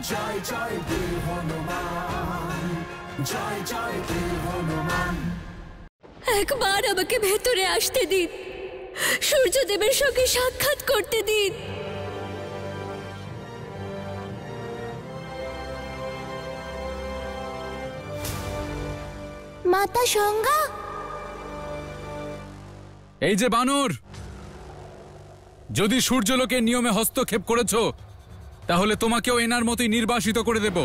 জয় জয় বীর হনুমান, জয় জয় বীর হনুমান। একবার আমাকে ভেতরে আসতে দিন, সূর্যদেবের সঙ্গে সাক্ষাৎ করতে দিন। মাতা সঙ্গা, এই যে বানর, যদি সূর্যলোকের নিয়মে হস্তক্ষেপ করেছো তাহলে তোমাকেও এনার মতোই নির্বাসিত করে দেব।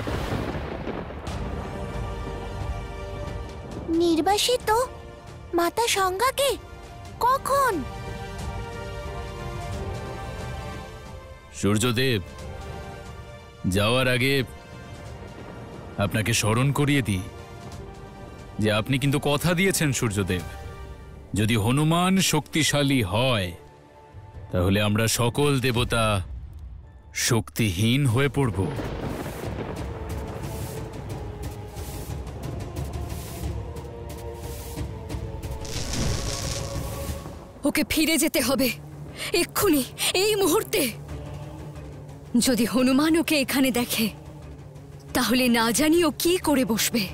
নির্বাসিত? মাতা সঙ্গাকে? কখন? সূর্যদেব, যাওয়ার আগে আপনাকে স্মরণ করিয়ে দিই যে আপনি কিন্তু কথা দিয়েছেন সূর্যদেব, যদি হনুমান শক্তিশালী হয় তাহলে আমরা সকল দেবতা শক্তিহীন হয়ে পড়ব। ওকে ফিরে যেতে হবে এক্ষুনি, এই মুহূর্তে। যদি হনুমান ওকে এখানে দেখে তাহলে না জানি ও কি করে বসবে,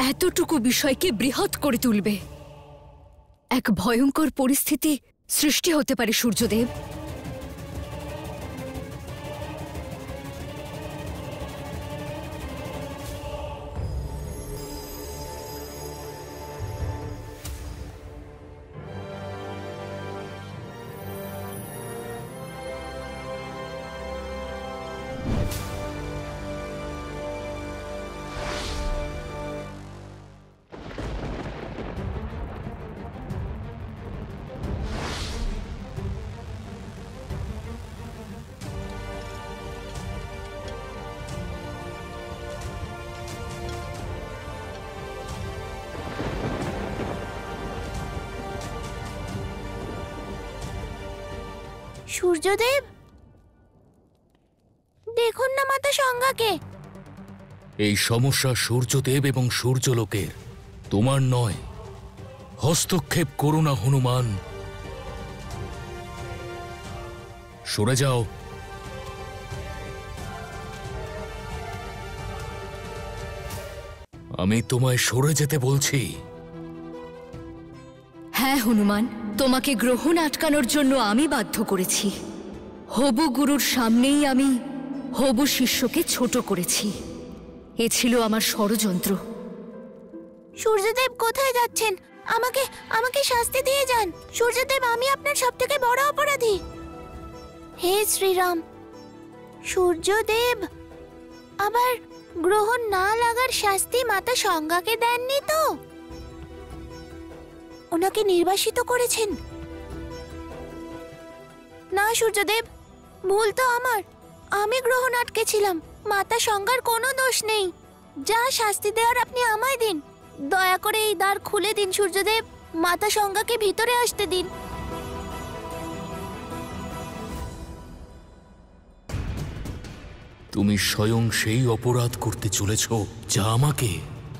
এতটুকু বিষয়কে বৃহৎ করে তুলবে। এক ভয়ঙ্কর পরিস্থিতি সৃষ্টি হতে পারে সূর্যদেব। সূর্যদেব, দেখুন না মাতা সঙ্গাকে। এই সমস্যা সূর্যদেব এবং সূর্যলোকের, তোমার নয়। হস্তক্ষেপ করো না হনুমান, সরে যাও। আমি তোমায় সরে যেতে বলছি। হ্যাঁ হনুমান, তোমাকে গ্রহণ আটকানোর জন্য আমি বাধ্য করেছি। হবু গুরুর সামনেই আমি হবু শিষ্যকে ছোট করেছি। এ ছিল আমার ষড়যন্ত্র। সূর্যদেব কোথায় যাচ্ছেন? আমাকে আমাকে শাস্তি দিয়ে যান সূর্যদেব, আমি আপনার সবথেকে বড় অপরাধী। হে শ্রীরাম। সূর্যদেব, আবার গ্রহণ না লাগার শাস্তি মাতা সঙ্গাকে দেননি তো? ওনাকে নির্বাসিত করেছেন? না সূর্যদেব, ভুল তো আমার। আমি গ্রহণ আটকেছিলাম, মাতা সঙ্গার কোনো দোষ নেই। যা শাস্তি দেওয়ার আপনি আমায় দিন। দয়া করে এই দ্বার খুলে দিন সূর্যদেব, মাতা সঙ্গাকে ভিতরে আসতে দিন। তুমি স্বয়ং সেই অপরাধ করতে চলেছ যা আমাকে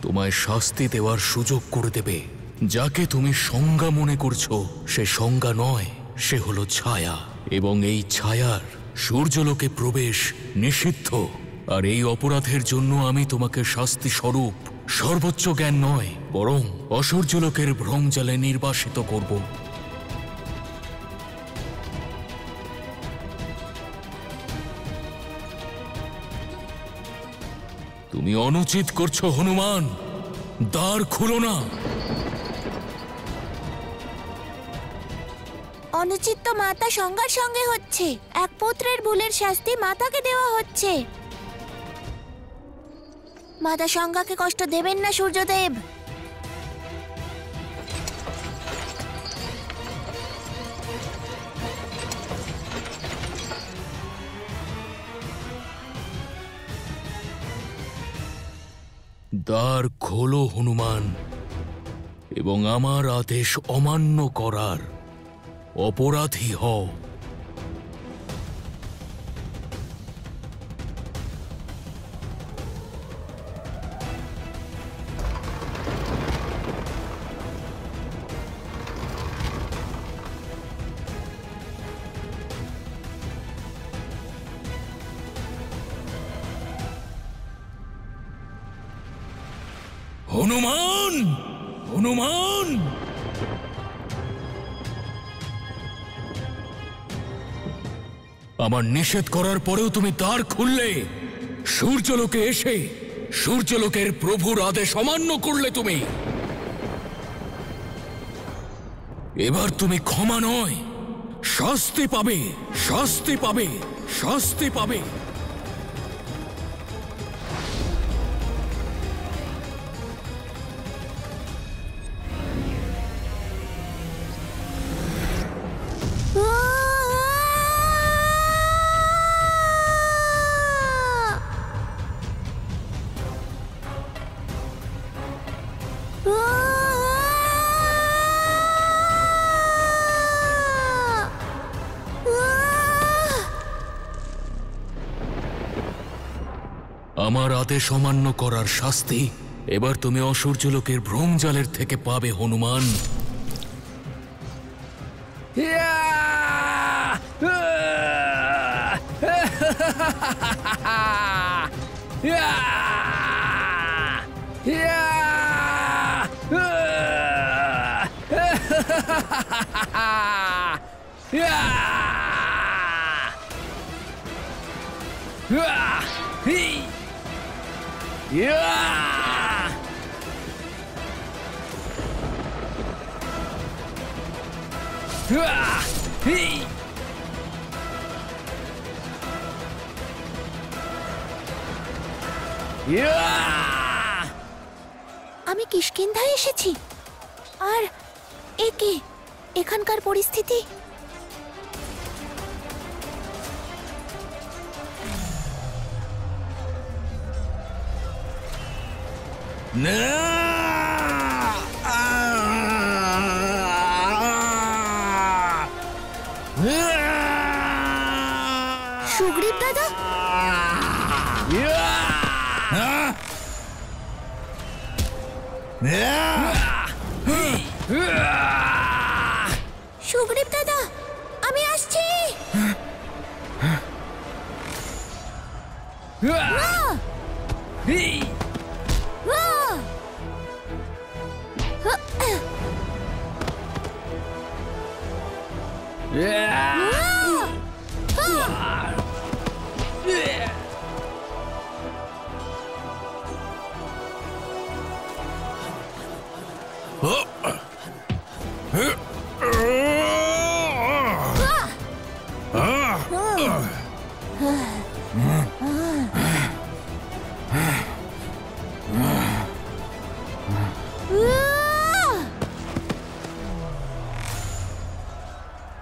তোমায় শাস্তি দেওয়ার সুযোগ করে দেবে। যাকে তুমি সংজ্ঞা মনে করছো সে সংজ্ঞা নয়, সে হলো ছায়া, এবং এই ছায়ার সূর্যলোকে প্রবেশ নিষিদ্ধ। আর এই অপরাধের জন্য আমি তোমাকে শাস্তি স্বরূপ সর্বোচ্চ জ্ঞান নয় বরং অসূর্যলোকের ভ্রমজালে নির্বাসিত করব। তুমি অনুচিত করছো হনুমান, দ্বার খুলো না। অনুচিত তো মাতা সঙ্গার সঙ্গে হচ্ছে। এক পুত্রের ভুলের শাস্তি মাতাকে দেওয়া হচ্ছে। মাতা সঙ্গাকে কষ্ট দেবেন না সূর্যদেব। দ্বার খোলো হনুমান, এবং আমার আদেশ অমান্য করার অপরাধী হও। হনুমান, হনুমান! আমার নিষেধ করার পরেও তুমি দ্বার খুললে, সূর্যলোকে এসে সূর্যলোকের প্রভুর আদেশ অমান্য করলে তুমি। এবার তুমি ক্ষমা নয়, শাস্তি পাবে, শাস্তি পাবে, শাস্তি পাবে। আমার আদেশ অমান্য করার শাস্তি এবার তুমি অসূর্যলোকের ভ্রমজালের থেকে পাবে হনুমান। আমি কিষ্কিন্ধায় এসেছি, আর একে এখানকার পরিস্থিতি। সুগ্রীব দাদা, সুগ্রীব দাদা, আমি আসছি।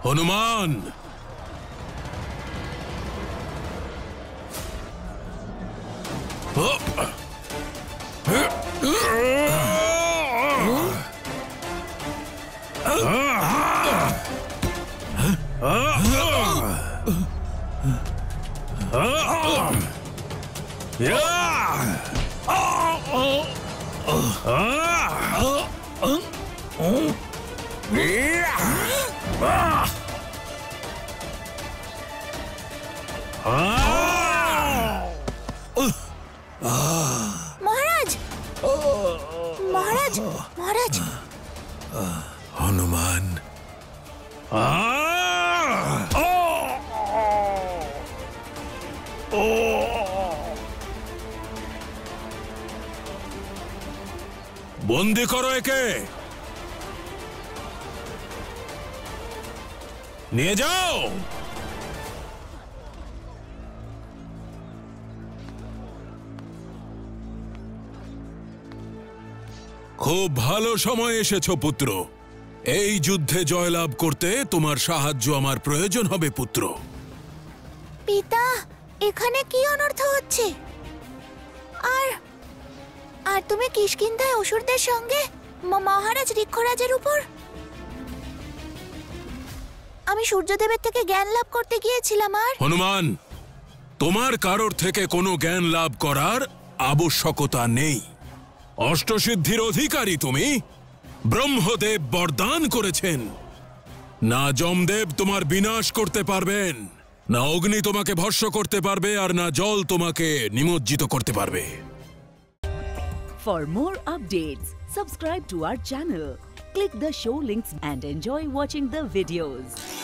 হনুমান, মহারাজ, মহারাজ, মহারাজ। হনুমান, বন্দি করো একে, নিয়ে যাও। খুব ভালো সময় এসেছো পুত্র। এই যুদ্ধে জয়লাভ করতে তোমার সাহায্য আমার প্রয়োজন হবে পুত্র। পিতা, এখানে কি অনর্থ হচ্ছে? আর আর তুমি কিষ্কিন্ধায় অসুরদের সঙ্গে মহারাজ ঋক্ষরাজের উপর? আমি সূর্যদেবের থেকে জ্ঞান লাভ করতে গিয়েছিলাম। আর হনুমান, তোমার কারোর থেকে কোনো জ্ঞান লাভ করার আবশ্যকতা নেই। অষ্টসিদ্ধির অধিকারী তুমি। ব্রহ্মদেব বরদান করেছেন, না যমদেব তোমার বিনাশ করতে পারবেন, না অগ্নি তোমাকে ভস্ম করতে পারবে, আর না জল তোমাকে নিমজ্জিত করতে পারবে। For more updates, subscribe to our channel, click the show links and enjoy watching the videos.